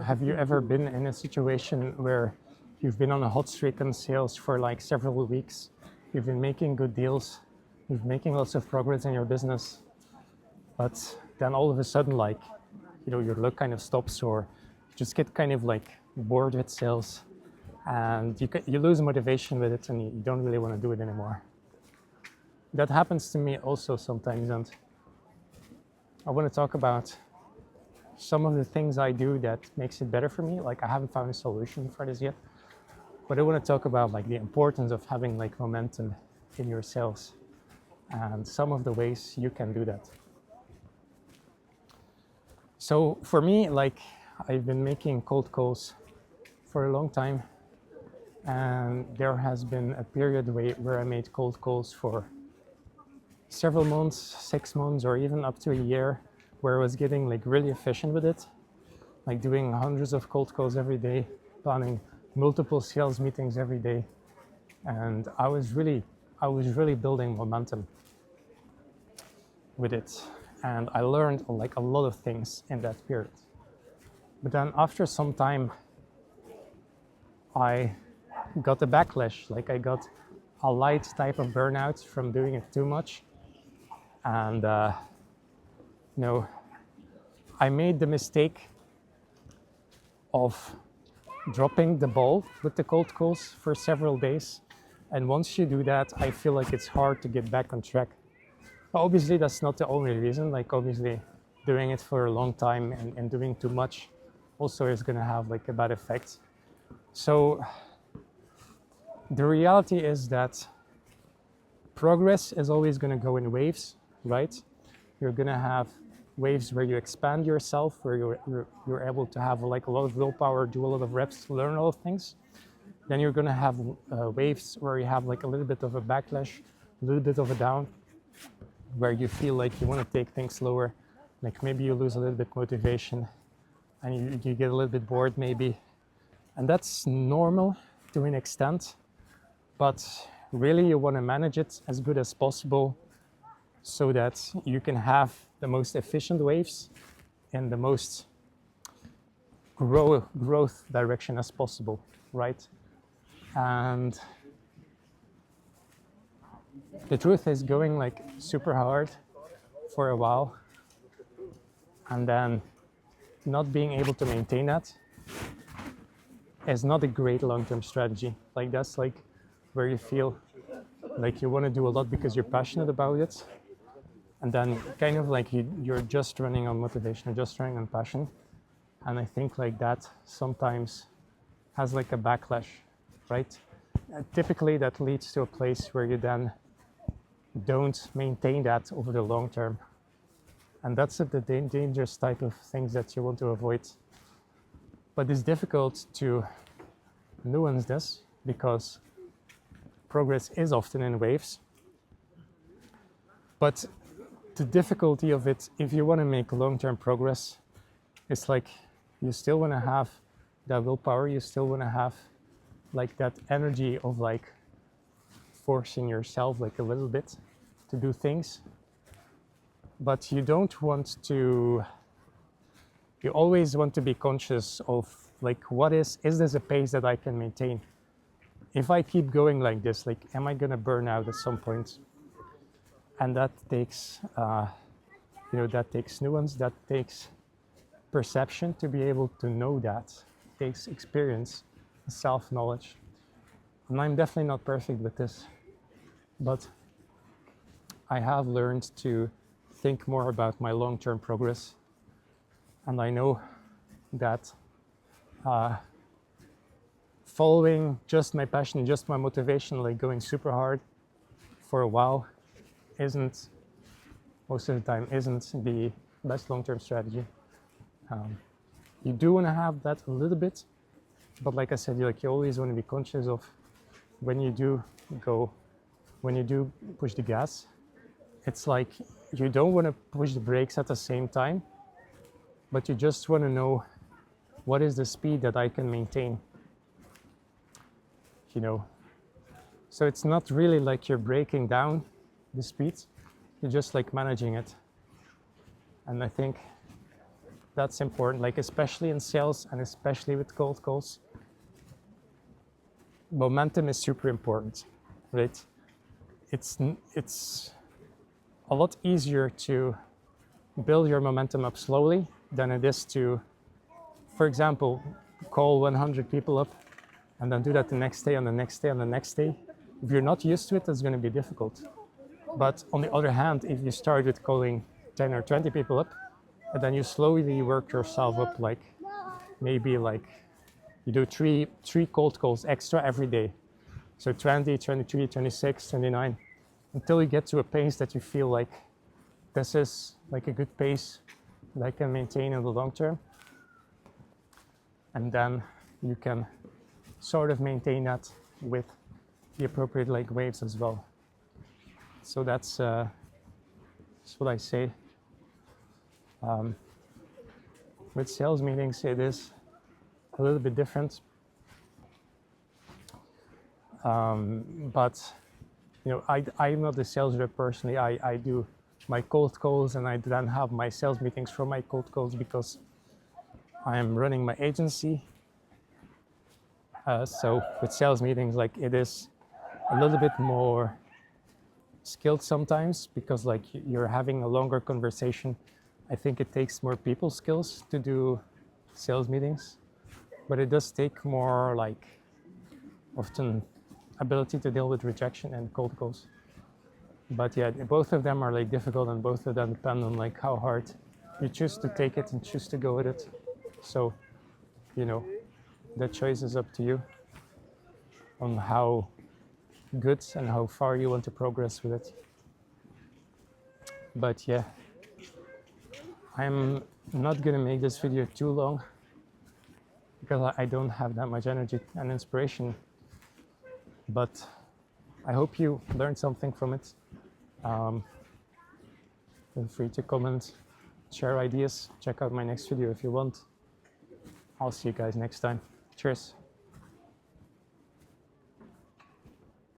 Have you ever been in a situation where you've been on a hot streak in sales for like several weeks? You've been making good deals, you've been making lots of progress in your business, but then all of a sudden, like, your luck kind of stops, or you just get kind of like bored with sales, and you lose motivation with it, and you don't really want to do it anymore. That happens to me also sometimes, and I want to talk about some of the things I do that makes it better for me. Like, I haven't found a solution for this yet, but I want to talk about like the importance of having like momentum in your sales and some of the ways you can do that. So for me, like, I've been making cold calls for a long time, and there has been a period where I made cold calls for several months, 6 months, or even up to a year, where I was getting like really efficient with it, like doing hundreds of cold calls every day, planning multiple sales meetings every day, and I was really building momentum with it, and I learned like a lot of things in that period. But then after some time, I got a backlash. Like, I got a light type of burnout from doing it too much, and I made the mistake of dropping the ball with the cold calls for several days. And once you do that, I feel like it's hard to get back on track. Obviously, that's not the only reason. Like, obviously, doing it for a long time and doing too much also is going to have like a bad effect. So the reality is that progress is always going to go in waves, right? You're going to have waves where you expand yourself, where you're able to have like a lot of willpower, do a lot of reps, learn a lot of things. Then you're going to have waves where you have like a little bit of a backlash, a little bit of a down, where you feel like you want to take things slower. Like, maybe you lose a little bit motivation, and you get a little bit bored maybe. And that's normal to an extent, but really you want to manage it as good as possible so that you can have the most efficient waves in the most growth direction as possible, right? And the truth is, going like super hard for a while and then not being able to maintain that is not a great long-term strategy. Like, that's like where you feel like you want to do a lot because you're passionate about it, and then kind of like you're just running on motivation, just running on passion. And I think like that sometimes has like a backlash, right? Typically that leads to a place where you then don't maintain that over the long term. And that's the dangerous type of things that you want to avoid. But it's difficult to nuance this because progress is often in waves. But the difficulty of it, if you want to make long-term progress, it's like you still want to have that willpower, you still want to have like that energy of like forcing yourself like a little bit to do things. But you don't want to, you always want to be conscious of like, is this a pace that I can maintain? If I keep going like this, like, am I going to burn out at some point? And that takes, that takes nuance, that takes perception to be able to know that. It takes experience, self-knowledge. And I'm definitely not perfect with this, but I have learned to think more about my long-term progress. And I know that following just my passion, just my motivation, like going super hard for a while, most of the time isn't the best long-term strategy. You do want to have that a little bit, but like I said, you always want to be conscious of when you do push the gas. It's like you don't want to push the brakes at the same time, but you just want to know what is the speed that I can maintain. So it's not really like you're breaking down the speed, you're just like managing it. And I think That's important, like especially in sales and especially with cold calls. Momentum is super important, right? It's a lot easier to build your momentum up slowly than it is to, for example, call 100 people up and then do that the next day, on the next day, on the next day. If you're not used to it, it's going to be difficult. But on the other hand, if you start with calling 10 or 20 people up, and then you slowly work yourself up, like maybe like you do three cold calls extra every day. So 20, 23, 26, 29, until you get to a pace that you feel like this is like a good pace that I can maintain in the long term. And then you can sort of maintain that with the appropriate like waves as well. So that's what I say. With sales meetings, it is a little bit different. But you know, I'm not a sales rep personally. I do my cold calls and I then have my sales meetings for my cold calls because I am running my agency. So with sales meetings, like it is a little bit more skilled sometimes because like you're having a longer conversation. I think it takes more people skills to do sales meetings, but it does take more like often ability to deal with rejection and cold calls. But yeah, both of them are like difficult and both of them depend on like how hard you choose to take it and choose to go with it. So, you know, the choice is up to you on how good and how far you want to progress with it. But yeah, I'm not gonna make this video too long because I don't have that much energy and inspiration, but I hope you learned something from it. Feel free to comment, share ideas, check out my next video if you want. I'll see you guys next time. Cheers.